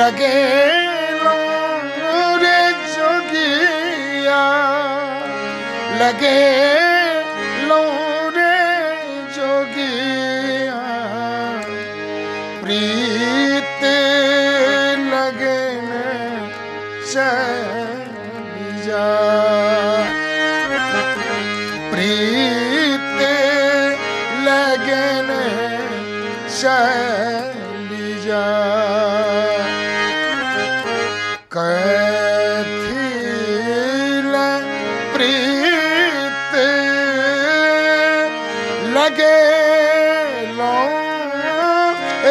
लगे लो रे जोगिया लगे लो रे जोगिया प्रीत लगन चली जा प्रीत लगन चली जा कथिल प्रीत लगे लो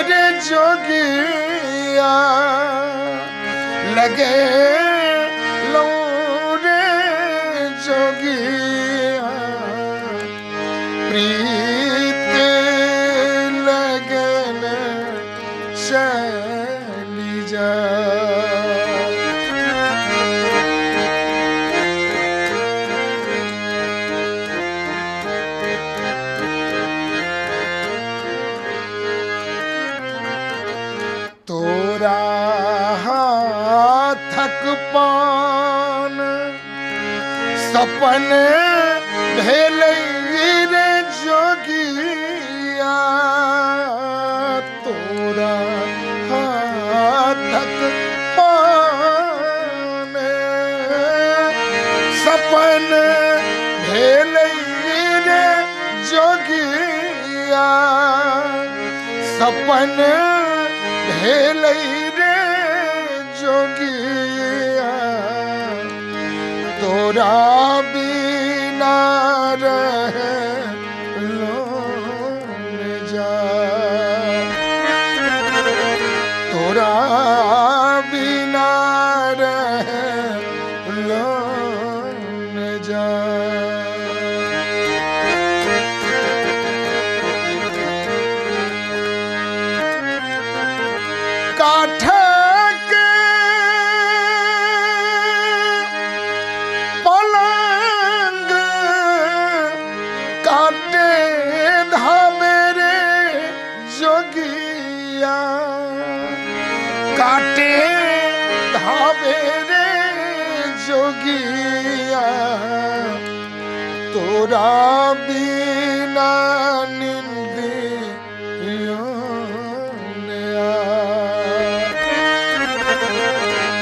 रे जोगिया लगे लो रे जोगिया प्रीत लगन चली जा तोरा थक पान सपन भेल रे जोगिया तोरा थक पान सपन भेल रे जोगिया सपन भेल रे जोगिया तोरा बिना रह लो जा तोरा बिना रह लो जा काठ के पलंग काटे धामे रे जोगिया काटे धामे रे जोगिया तोरा बिना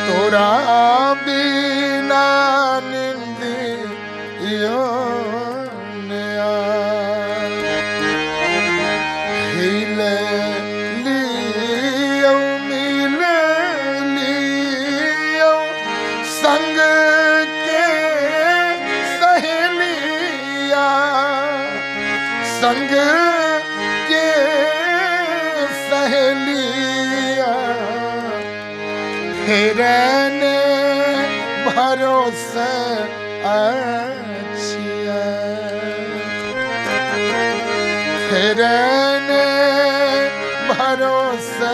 तोरा बिना निंदियो हिल लियो मिल लियो संग के सहेलिया संग के सहेलिया हिरने भरोसे अच्छिया हिरने भरोसे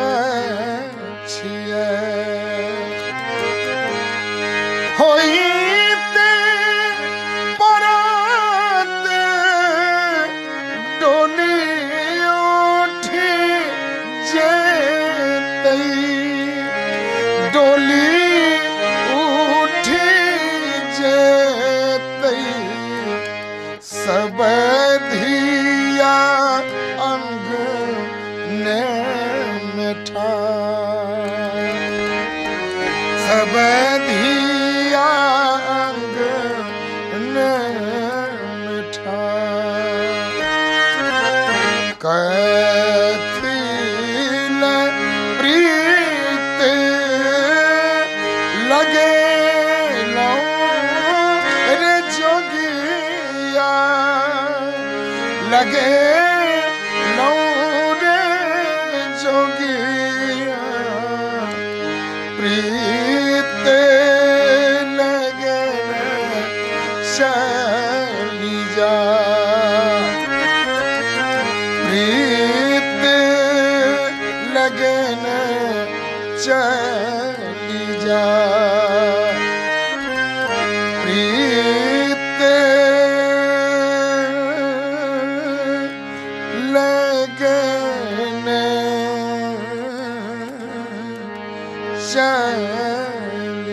अच्छिया होइते परात डोली उठी जेतई डोली उठी जेतई सब धिया अंग ने मिठा सब धिया अंग ने मिठा कथिल प्रीत लगे लो रे जोगिया लगे लो रे जोगिया प्रीत लगन चली जा प्रीत लगन चली जा प्रीत लगन ਚੈਨ